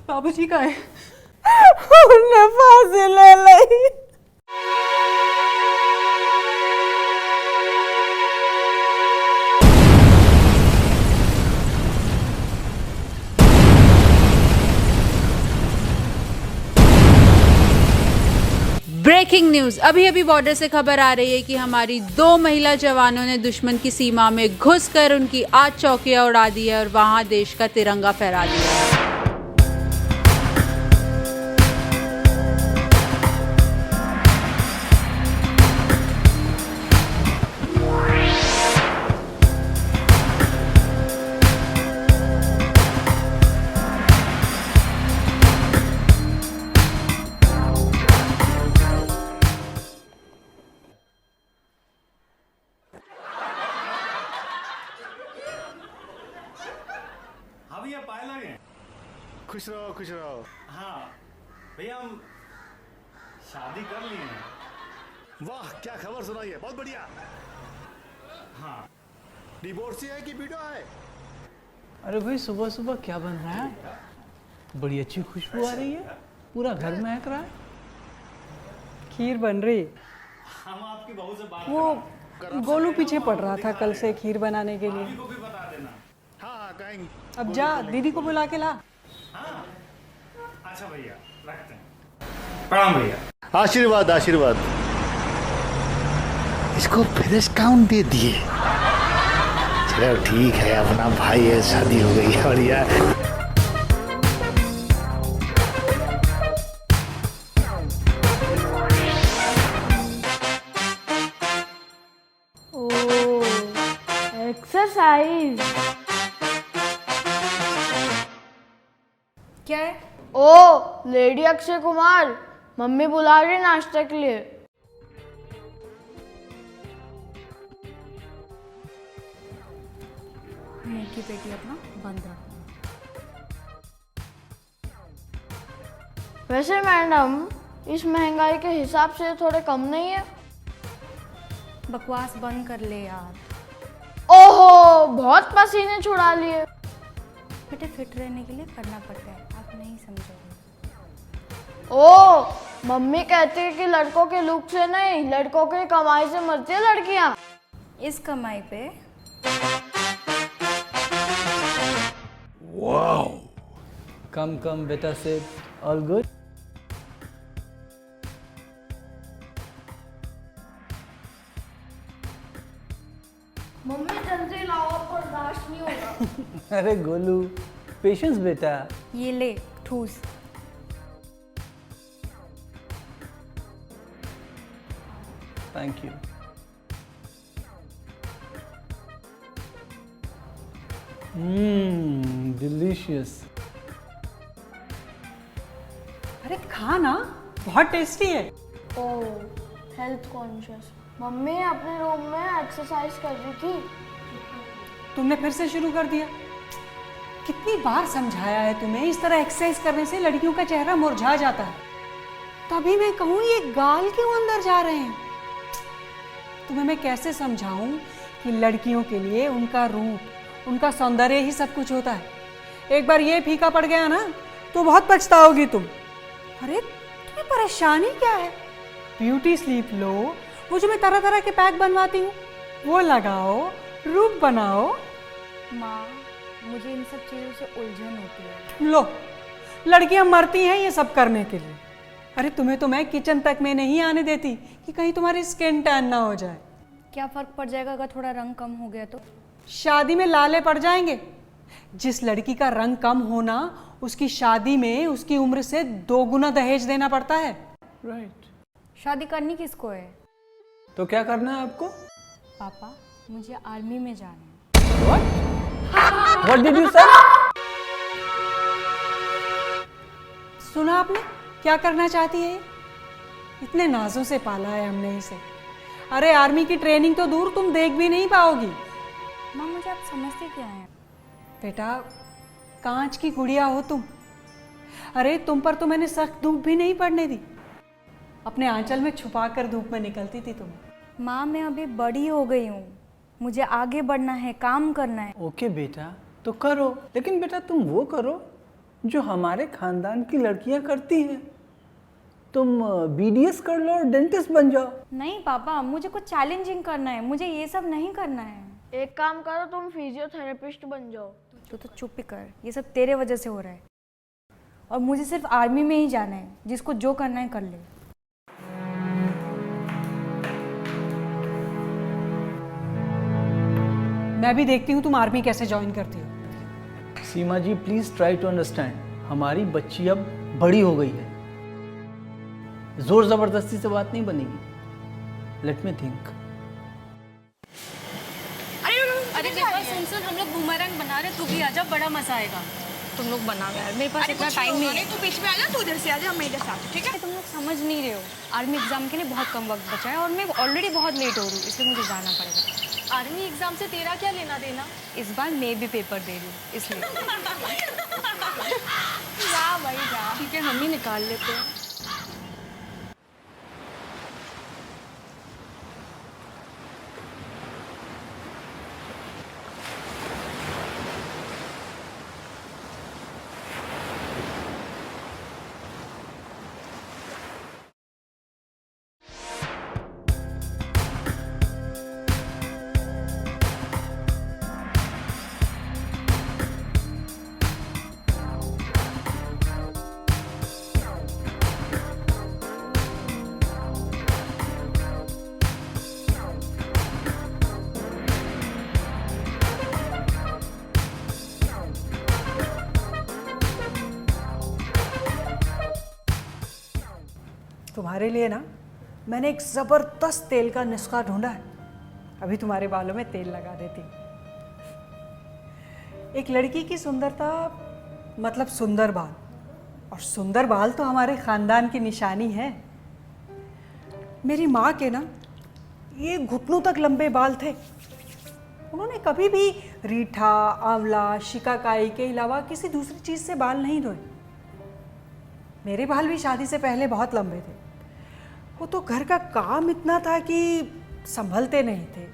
बाबूजी का है। उन्हें फांसी ले ली। ब्रेकिंग न्यूज, अभी अभी बॉर्डर से खबर आ रही है कि हमारी 2 महिला जवानों ने दुश्मन की सीमा में घुसकर उनकी 8 चौकियां उड़ा दी है और वहां देश का तिरंगा फहरा दिया है। हाँ भैया, पाए लगे। खुश रहो खुश रहो। हाँ भैया, हम शादी कर लिए हैं। वाह, क्या खबर सुनाई है, बहुत बढ़िया। हाँ। डिवोर्सी है कि विडो है? अरे भाई, सुबह सुबह क्या बन रहा है? बड़ी अच्छी खुशबू आ रही है, पूरा घर महक रहा है। खीर बन रही। हम आपकी बहू से बात वो गोलू पीछे पड़ रहा था कल से खीर बनाने के लिए। को भी बता देना। हाँ कहेंगे। अब जा दीदी को बुला के ला। हाँ अच्छा भैया, रखते हैं। प्रणाम भैया। आशीर्वाद आशीर्वाद। इसको फिर डिस्काउंट दे दिए। चलो ठीक है, अपना भाई है, शादी हो गई है, बढ़िया। एक्सरसाइज क्या है? ओ लेडी अक्षय कुमार, मम्मी बुला रही नाश्ते के लिए। मुंह की पेटी अपना बंद रखना। वैसे मैडम, इस महंगाई के हिसाब से थोड़े कम नहीं है? बकवास बंद कर ले यार। ओहो, बहुत पसीने छुड़ा लिए। बेटे, फिट रहने के लिए करना पड़ता है, आप नहीं समझोगे। ओ मम्मी कहती है कि लड़कों के लुक से नहीं, लड़कों की कमाई से मरती है लड़कियां। इस कमाई पे कम कम बेटा से ऑल गुड। मम्मी जल्दी लाओ, बर्दाश्त नहीं होगा। अरे गोलू, पेशेंस बेटा। ये ले ठूस। Thank you. डिलीशियस। अरे खा ना, बहुत टेस्टी है। ओह, हेल्थ कॉन्शियस। मम्मी अपने रूम में एक्सरसाइज कर रही थी। तुमने फिर से शुरू कर दिया। कितनी बार समझाया है तुम्हें, इस तरह एक्सरसाइज करने से लड़कियों का चेहरा मुरझा जाता है। तभी मैं कहूँ ये गाल क्यों अंदर जा रहे हैं। तुम्हें मैं कैसे समझाऊं कि लड़कियों के लिए उनका रूप, उनका सौंदर्य ही सब कुछ होता है। एक बार ये फीका पड़ गया ना तो बहुत पछताओगी तुम। अरे तुम्हें परेशानी क्या है? ब्यूटी स्लीप लो, वो जो मैं तरह तरह के पैक बनवाती हूँ वो लगाओ, रूप बनाओ। माँ, मुझे इन सब चीज़ों से उलझन होती है। लो, लड़कियां मरती हैं ये सब करने के लिए। अरे तुम्हें तो मैं किचन तक में नहीं आने देती कि कहीं तुम्हारी स्किन टैन ना हो जाए। क्या फर्क पड़ जाएगा अगर थोड़ा रंग कम हो गया तो? शादी में लाले पड़ जाएंगे। जिस लड़की का रंग कम होना, उसकी शादी में उसकी उम्र से 2 गुना दहेज देना पड़ता है। राइट। शादी करनी किसको है? तो क्या करना है आपको? पापा, मुझे आर्मी में जाना है। What did you say? सुना आपने क्या करना चाहती है? इतने नाजों से पाला है हमने इसे। अरे आर्मी की ट्रेनिंग तो दूर, तुम देख भी नहीं पाओगी। माँ, मुझे आप समझते क्या हैं? बेटा, कांच की गुड़िया हो तुम। अरे तुम पर तो मैंने सख्त धूप भी नहीं पड़ने दी। अपने आंचल में छुपा कर धूप में निकलती थी तुम। माँ, मैं अभी बड़ी हो गई हूँ, मुझे आगे बढ़ना है, काम करना है। ओके बेटा, तो करो, लेकिन बेटा तुम वो करो जो हमारे खानदान की लड़कियां करती हैं। तुम बीडीएस कर लो और डेंटिस्ट बन जाओ। नहीं पापा, मुझे कुछ चैलेंजिंग करना है, मुझे ये सब नहीं करना है। एक काम करो, तुम फिजियोथेरेपिस्ट बन जाओ। तो चुप ही कर, ये सब तेरे वजह से हो रहा है। और मुझे सिर्फ आर्मी में ही जाना है, जिसको जो करना है कर ले। मैं भी देखती हूँ तुम आर्मी कैसे ज्वाइन करती हो। सीमा जी प्लीज ट्राई टू अंडरस्टैंड, हमारी बच्ची अब बड़ी हो गई है, जोर जबरदस्ती से बात नहीं बनेगी। Let me think. अरे मेरे पास सुन हम लोग बूमरैंग बना रहे, तू भी आजा, बड़ा मजा आएगा। तुम लोग बनाओ यार, मेरे पास इतना टाइम नहीं है। तू बीच में आजा, तू इधर से आजा, हम इधर से आते, ठीक है? तुम लोग समझ नहीं रहे हो, आर्मी एग्जाम के लिए बहुत कम वक्त बचा है और मैं ऑलरेडी बहुत लेट हो रही हूँ, इसलिए मुझे जाना पड़ेगा। आर्मी एग्जाम से तेरा क्या लेना देना? इस बार मैं भी पेपर दे रही हूँ, इसलिए। जा भाई जा। ठीक है, हम ही निकाल लेते हैं। तुम्हारे लिए ना मैंने एक ज़बरदस्त तेल का नुस्खा ढूंढा है, अभी तुम्हारे बालों में तेल लगा देती। एक लड़की की सुंदरता मतलब सुंदर बाल, और सुंदर बाल तो हमारे ख़ानदान की निशानी है। मेरी माँ के ना ये घुटनों तक लंबे बाल थे। उन्होंने कभी भी रीठा, आंवला, शिकाकाई के अलावा किसी दूसरी चीज़ से बाल नहीं धोए। मेरे बाल भी शादी से पहले बहुत लंबे थे, वो तो घर का काम इतना था कि संभलते नहीं थे,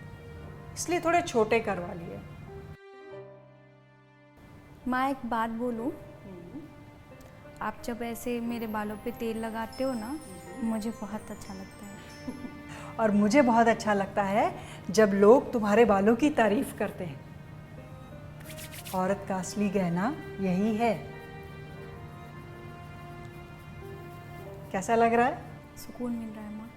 इसलिए थोड़े छोटे करवा लिए। माँ एक बात बोलूँ, आप जब ऐसे मेरे बालों पे तेल लगाते हो ना, मुझे बहुत अच्छा लगता है। और मुझे बहुत अच्छा लगता है जब लोग तुम्हारे बालों की तारीफ करते हैं। औरत का असली गहना यही है। कैसा लग रहा है? सुकून मिल रहा है माँ।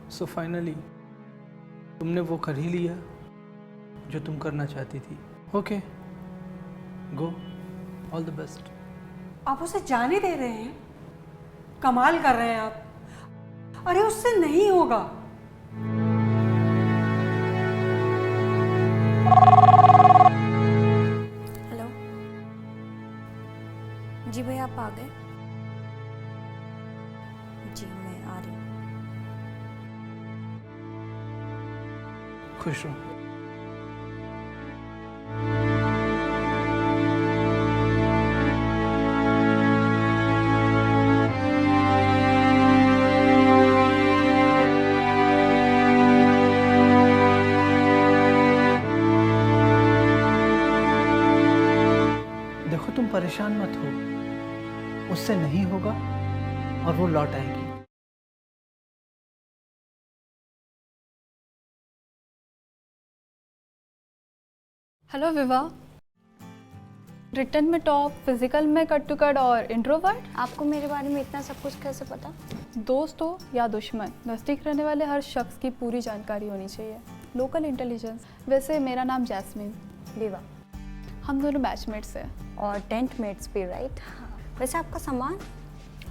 सो फाइनली तुमने वो कर ही लिया जो तुम करना चाहती थी। Okay, go, all the best. आप उसे जाने दे रहे हैं? कमाल कर रहे हैं आप। अरे उससे नहीं होगा। हेलो जी भैया, आप आ गए? जी मैं आ रही हूँ। खुश रहो। देखो तुम परेशान मत हो, उससे नहीं होगा और वो लौट आएगी। हेलो विवा, रिटर्न में टॉप, फिजिकल में कट टू कट और इंट्रोवर्ट। आपको मेरे बारे में इतना सब कुछ कैसे पता? दोस्त हो या दुश्मन, नज़दीक रहने वाले हर शख्स की पूरी जानकारी होनी चाहिए। Local intelligence. वैसे मेरा नाम जैस्मिन। विवा। हम दोनों बैचमेट्स हैं। और टेंट मेट्स भी, राइट? वैसे आपका सामान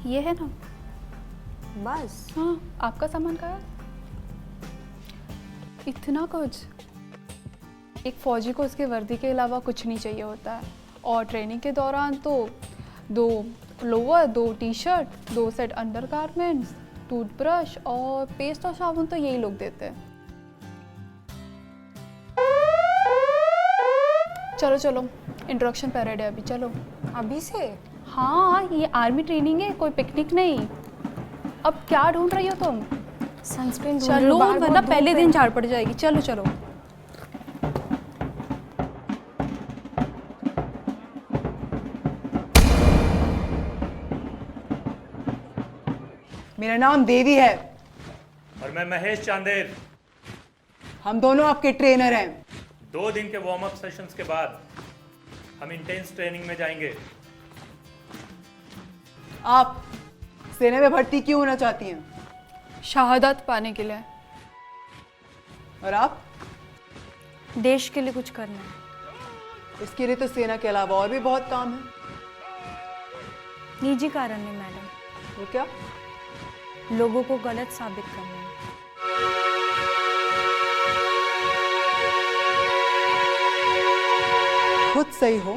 ये है ना? बस? हाँ, आपका सामान कहाँ है? इतना कुछ? एक फ़ौजी को उसके वर्दी के अलावा कुछ नहीं चाहिए होता है, और ट्रेनिंग के दौरान तो 2 lower, 2 t-shirt, 2 set under garments, toothbrush और पेस्ट और साबुन तो यही लोग देते हैं। चलो चलो, इंट्रोडक्शन पीरियड है अभी, चलो। अभी से? हाँ, ये आर्मी ट्रेनिंग है, कोई पिकनिक नहीं। अब क्या ढूंढ रही हो तुम? सनस्क्रीन चलो वरना पहले दिन झाड़ पड़ जाएगी। चलो चलो। मेरा नाम देवी है और मैं महेश चांदेर। हम दोनों आपके ट्रेनर हैं। 2 दिन के वार्म अप सेशंस के बाद हम इंटेंस ट्रेनिंग में जाएंगे। आप सेना में भर्ती क्यों होना चाहती हैं? शहादत पाने के लिए। और आप? देश के लिए कुछ करना है। इसके लिए तो सेना के अलावा और भी बहुत काम है। निजी कारण नहीं मैडम, वो क्या? लोगों को गलत साबित करना है। खुद सही हो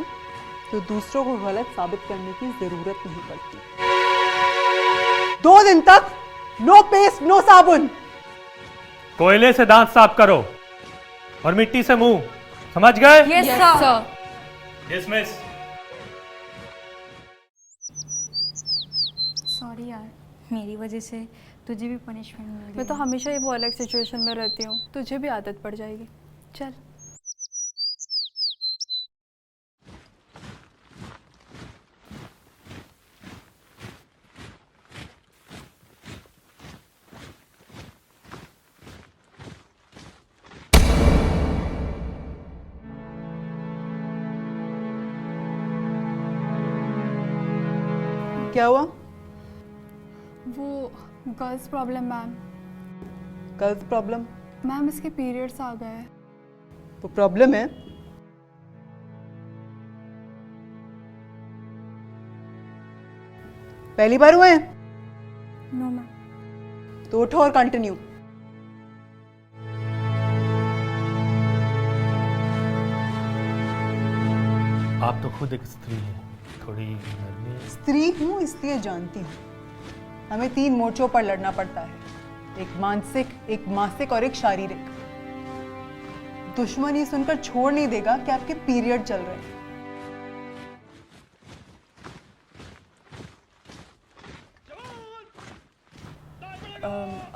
तो दूसरों को गलत साबित करने की जरूरत नहीं पड़ती। 2 दिन तक नो पेस्ट नो साबुन। कोयले से दांत साफ करो और मिट्टी से मुंह, समझ गए? Yes sir. डिसमिस। सॉरी यार, मेरी वजह से तुझे भी पनिशमेंट मिल गई। मैं तो हमेशा ही वो अलग सिचुएशन में रहती हूँ, तुझे भी आदत पड़ जाएगी। चल। क्या हुआ? वो girls problem ma'am. Girls problem? Ma'am इसके पीरियड्स आ गए। तो प्रॉब्लम है? पहली बार हुए हैं? No ma'am. तो उठो और कंटिन्यू। आप तो खुद एक स्त्री हैं, थोड़ी नरमी। स्त्री हूं इसलिए जानती हूँ हमें 3 मोर्चों पर लड़ना पड़ता है, एक मानसिक, एक मासिक और एक शारीरिक। दुश्मन ये सुनकर छोड़ नहीं देगा कि आपके पीरियड चल रहे हैं।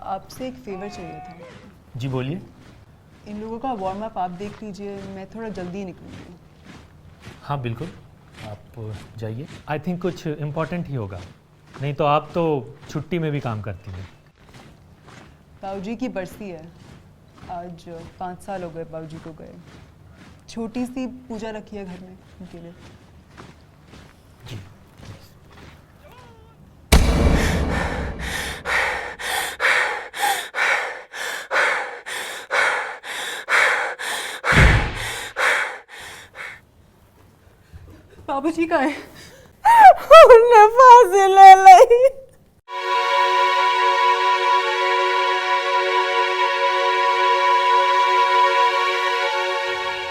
आपसे एक फेवर चाहिए था। जी बोलिए। इन लोगों का वार्म अप आप देख लीजिए, मैं थोड़ा जल्दी निकलूंगी। हाँ बिल्कुल, आप जाइए। आई थिंक कुछ इम्पोर्टेंट ही होगा, नहीं तो आप तो छुट्टी में भी काम करती हैं। बाबूजी की बरसी है आज, 5 साल हो गए बाबूजी को गए। छोटी सी पूजा रखी है घर में उनके लिए। जी। बाबूजी का है उन्हें फांसी ले ली।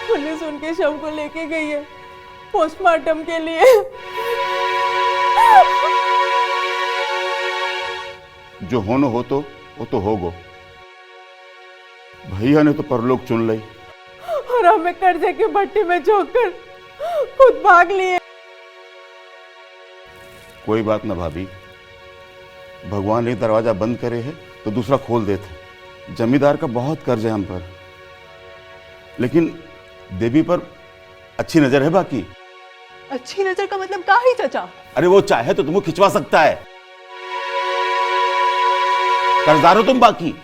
पुलिस उनके शव को लेके गई है पोस्टमार्टम के लिए। जो होनो हो तो वो तो होगो। भैया ने तो परलोक चुन ली और हमें कर्जे की भट्टी में झोंककर खुद भाग लिए। कोई बात ना भाभी, भगवान एक दरवाजा बंद करे है तो दूसरा खोल देते। जमींदार का बहुत कर्ज है हम पर, लेकिन देवी पर अच्छी नजर है। बाकी अच्छी नजर का मतलब क्या है चाचा? अरे वो चाहे तो तुमको खिंचवा सकता है। कर्जदार हो तुम, बाकी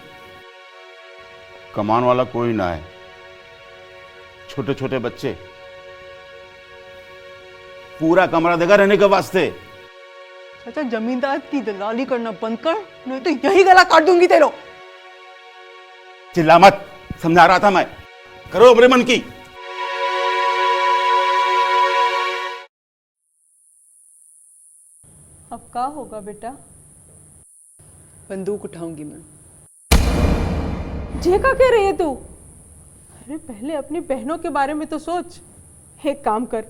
कमान वाला कोई ना है। छोटे छोटे बच्चे, पूरा कमरा देगा रहने के वास्ते। चाचा जमींदार की दलाली करना बंद कर, नहीं तो यही गला काट दूंगी तेरो। चिल्ला मत, समझा रहा था मैं। करो अपने मन की। अब क्या होगा बेटा? बंदूक उठाऊंगी मैं। जे का कह रही है तू? अरे पहले अपनी बहनों के बारे में तो सोच। एक काम कर,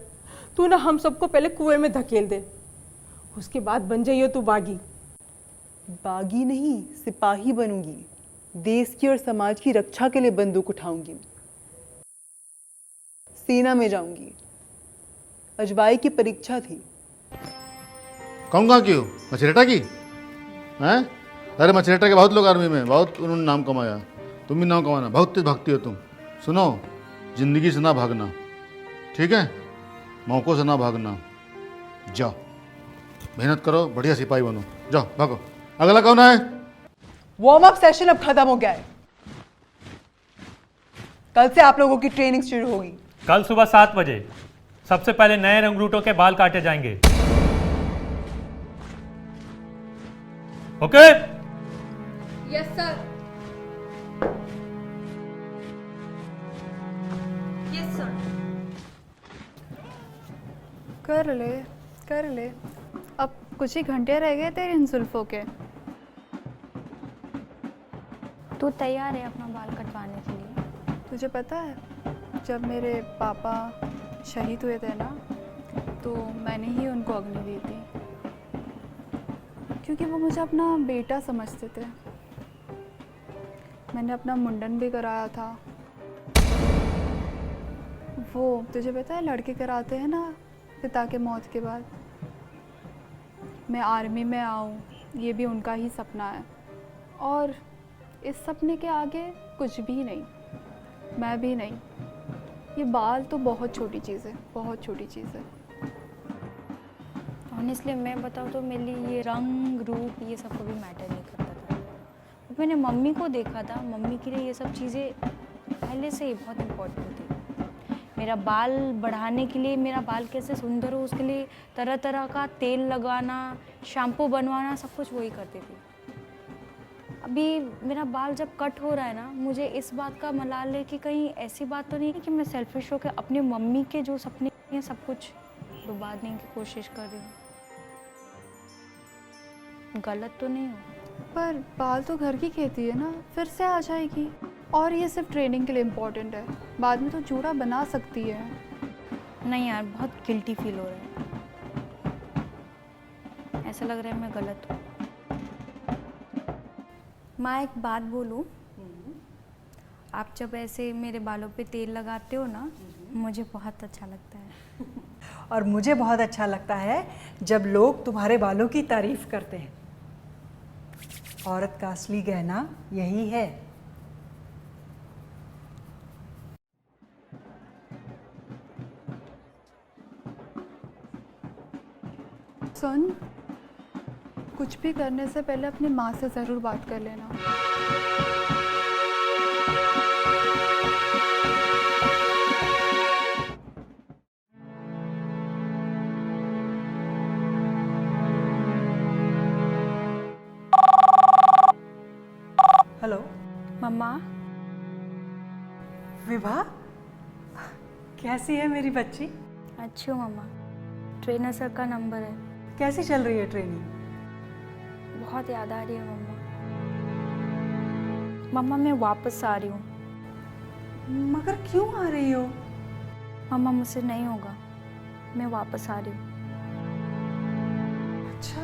तू ना हम सबको पहले कुएं में धकेल दे, उसके बाद बन जाइयो तू बागी। बागी नहीं, सिपाही बनूंगी। देश की और समाज की रक्षा के लिए बंदूक उठाऊंगी। सेना में जाऊंगी। अजवाई की परीक्षा थी। कहूँगा क्यों? मछरेटा की हैं? अरे मछलेटा के बहुत लोग आर्मी में, बहुत उन्होंने नाम कमाया, तुम भी नाम कमाना, बहुत तेज भागती हो तुम। सुनो, जिंदगी से ना भागना, ठीक है? मौक़ों से ना भागना। जाओ मेहनत करो, बढ़िया सिपाही बनो, जाओ भागो। अगला कौन है? वार्म अप सेशन अब खत्म हो गया है। कल से आप लोगों की ट्रेनिंग शुरू होगी। कल सुबह 7 बजे सबसे पहले नए रंगरूटों के बाल काटे जाएंगे। Okay? Yes sir. Yes sir. कर ले, अब कुछ ही घंटे रह गए तेरे इन जुल्फों के। तू तैयार है अपना बाल कटवाने के लिए? तुझे पता है जब मेरे पापा शहीद हुए थे ना, तो मैंने ही उनको अग्नि दी थी, क्योंकि वो मुझे अपना बेटा समझते थे। मैंने अपना मुंडन भी कराया था। वो तुझे पता है लड़के कराते हैं ना पिता के मौत के बाद। मैं आर्मी में आऊँ, ये भी उनका ही सपना है, और इस सपने के आगे कुछ भी नहीं, मैं भी नहीं। ये बाल तो बहुत छोटी चीज़ है, बहुत छोटी चीज़ है। ऑनेस्टली मैं बताऊँ तो मेरे लिए ये रंग रूप ये सब कभी मैटर नहीं करता था। मैंने मम्मी को देखा था, मम्मी के लिए ये सब चीज़ें पहले से ही बहुत इम्पोर्टेंट थी। मेरा बाल बढ़ाने के लिए, मेरा बाल कैसे सुंदर हो उसके लिए तरह तरह का तेल लगाना, शैम्पू बनवाना, सब कुछ वही करती थी। अभी मेरा बाल जब कट हो रहा है ना, मुझे इस बात का मलाल है कि कहीं ऐसी बात तो नहीं है कि मैं सेल्फिश होकर अपनी मम्मी के जो सपने हैं सब कुछ डुबाने की कोशिश कर रही हूँ। गलत तो नहीं हो? पर बाल तो घर की खेती है ना, फिर से आ जाएगी। और ये सिर्फ ट्रेनिंग के लिए इम्पोर्टेंट है, बाद में तो जूड़ा बना सकती है। नहीं यार, बहुत गिल्टी फील हो रहा है, ऐसा लग रहा है मैं गलत हूँ। माँ एक बात बोलूँ? आप जब ऐसे मेरे बालों पे तेल लगाते हो ना, मुझे बहुत अच्छा लगता है। और मुझे बहुत अच्छा लगता है जब लोग तुम्हारे बालों की तारीफ करते हैं। औरत का असली गहना यही है। सुन, कुछ भी करने से पहले अपनी माँ से ज़रूर बात कर लेना। हेलो मम्मा। विभा, कैसी है मेरी बच्ची? अच्छी हूँ मम्मा। ट्रेनर सर का नंबर है। कैसी चल रही है ट्रेनिंग? बहुत याद आ रही है मम्मा। मम्मा मैं वापस आ रही हूँ। मगर क्यों आ रही हो? मम्मा मुझसे नहीं होगा, मैं वापस आ रही हूँ। अच्छा,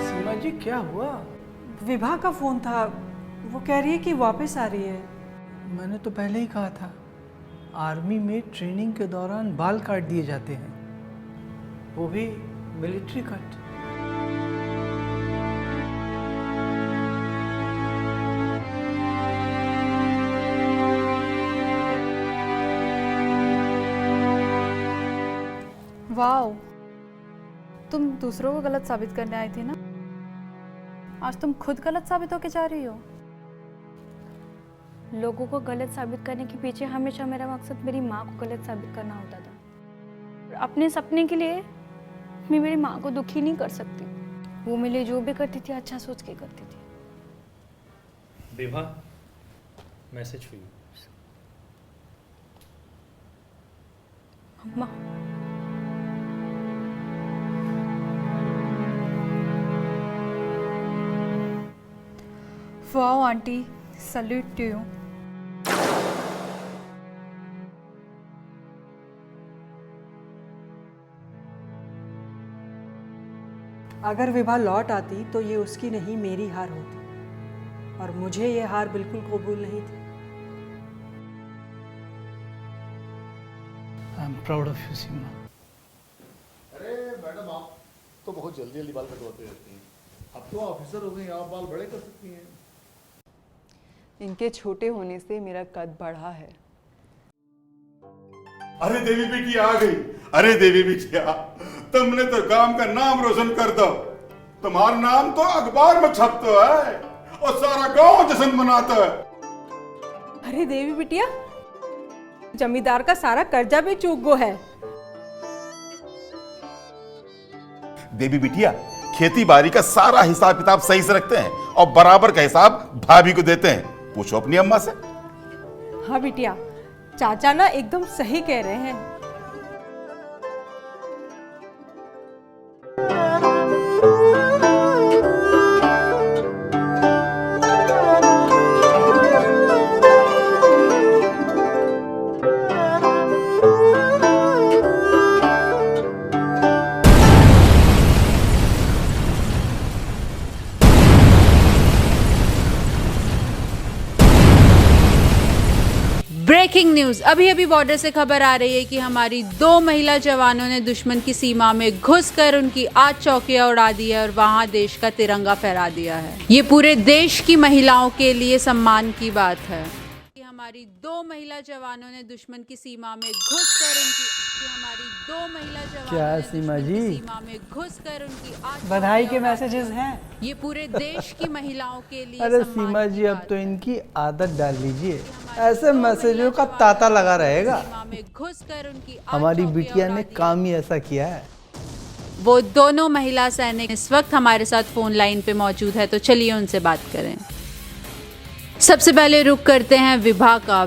सीमा जी क्या हुआ? विभा का फोन था, वो कह रही है कि वापस आ रही है। मैंने तो पहले ही कहा था, आर्मी में ट्रेनिंग के दौरान बाल काट दिए जाते हैं, वो भी मिलिट्री कट। वाओ, तुम दूसरों को गलत साबित करने आई थी ना, आज तुम खुद गलत साबित होके जा रही हो। लोगों को गलत साबित करने के पीछे हमेशा मेरा मकसद मेरी माँ को गलत साबित करना होता था। और अपने सपने के लिए मैं मेरी माँ को दुखी नहीं कर सकती। वो मेरे लिए जो भी करती थी अच्छा सोच के करती थी। Vibha, message for you. अम्मा, wow aunty, salute to you. अगर विभा लौट आती तो ये उसकी नहीं मेरी हार होती, और मुझे ये हार बिल्कुल कबूल नहीं थी। एम प्राउड ऑफ यू सीमा। अरे मैडम, आप तो बहुत जल्दी जल्दी बाल कटवाते रहती हैं। अब तो ऑफिसर हो गई, आप बाल बड़े कर सकती हैं। इनके छोटे होने से मेरा कद बढ़ा है। अरे देवी बिटिया आ गई। अरे देवी बिटिया, तुमने तो गांव का नाम रोशन कर दो। तुम्हारा नाम तो अखबार में छपता है और सारा गांव जश्न मनाता है। अरे देवी बिटिया, जमींदार का सारा कर्जा भी चूक गो है। देवी बिटिया, खेती बाड़ी का सारा हिसाब किताब सही से रखते हैं और बराबर का हिसाब भाभी को देते हैं। पूछो अपनी अम्मा से। हाँ बिटिया, चाचा ना एकदम सही कह रहे हैं। ब्रेकिंग न्यूज, अभी अभी बॉर्डर से खबर आ रही है कि हमारी 2 महिला जवानों ने दुश्मन की सीमा में घुसकर उनकी 8 चौकियां उड़ा दी है और वहां देश का तिरंगा फहरा दिया है। ये पूरे देश की महिलाओं के लिए सम्मान की बात है कि हमारी 2 महिला जवानों ने दुश्मन की सीमा में घुसकर उनकी क्या सीमा जी? सीमा में घुसकर उनकी 8 बधाई के मैसेजेस हैं। ये पूरे देश की महिलाओं के लिए अरे सम्मान सीमा की जी, अब बात तो है। इनकी आदत डाल लीजिए, ऐसे मैसेजों का तांता लगा रहेगा। हमारी बिटिया ने काम ही ऐसा किया है। वो दोनों महिला सैनिक इस वक्त हमारे साथ फोन लाइन पे मौजूद है, तो चलिए उनसे बात करें। सबसे पहले रुक करते हैं विभा का।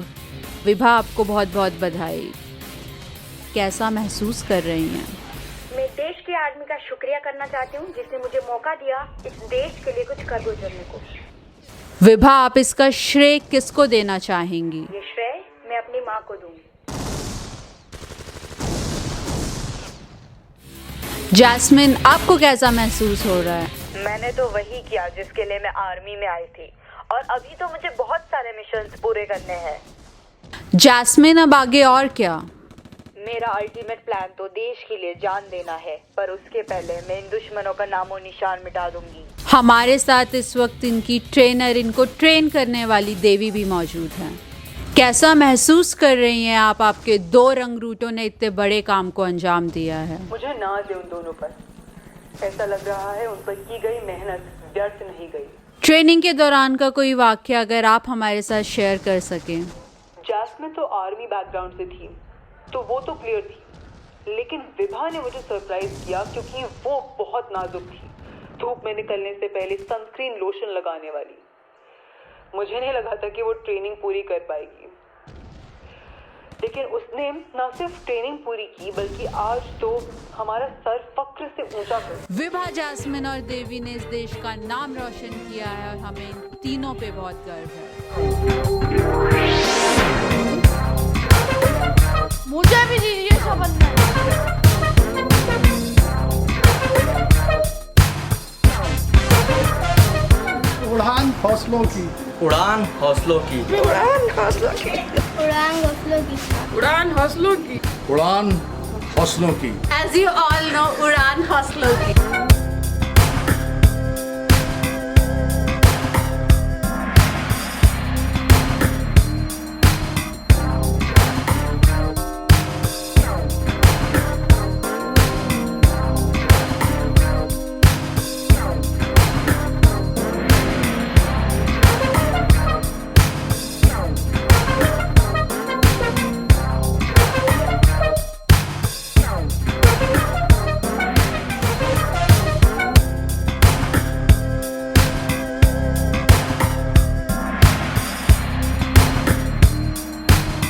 विभा, आपको बहुत बहुत बधाई। कैसा महसूस कर रही हैं? मैं देश के आर्मी का शुक्रिया करना चाहती हूँ जिसने मुझे मौका दिया इस देश के लिए कुछ कर गुजरने को। विभा, आप इसका श्रेय किसको देना चाहेंगी? ये श्रेय मैं अपनी माँ को दूंगी। जैस्मिन, आपको कैसा महसूस हो रहा है? मैंने तो वही किया जिसके लिए मैं आर्मी में आई थी और अभी तो मुझे बहुत सारे मिशंस पूरे करने हैं। जैस्मिन, अब आगे और क्या? मेरा अल्टीमेट प्लान तो देश के लिए जान देना है, पर उसके पहले मैं इन दुश्मनों का नामो निशान मिटा दूंगी। हमारे साथ इस वक्त इनकी ट्रेनर, इनको ट्रेन करने वाली देवी भी मौजूद है। कैसा महसूस कर रही हैं आप? आपके 2 रंगरूटों ने इतने बड़े काम को अंजाम दिया है। मुझे नाज है उन दोनों पर। ऐसा लग रहा है उन पर की गई मेहनत व्यर्थ नहीं गई। ट्रेनिंग के दौरान का कोई वाकया अगर आप हमारे साथ शेयर कर सकें। जैस्मिन तो आर्मी बैकग्राउंड से थी, तो वो तो क्लियर थी, लेकिन विभा ने मुझे सरप्राइज किया क्योंकि वो बहुत नाजुक थी। धूप में निकलने से पहले सनस्क्रीन लोशन लगाने वाली। मुझे नहीं लगा था कि वो ट्रेनिंग पूरी कर पाएगी, लेकिन उसने न सिर्फ ट्रेनिंग पूरी की बल्कि आज तो हमारा सर फक्र से ऊंचा कर। विभा, जैस्मिन और देवी ने इस देश का नाम रोशन किया है और हमें इन तीनों पे बहुत गर्व है। मुझे भी दीजिए शपथ में। उड़ान हौसलों की, उड़ान हौसलों की, उड़ान हौसलों की, उड़ान हौसलों की, उड़ान हौसलों की, उड़ान हौसलों की। As you all know, उड़ान हौसलों की।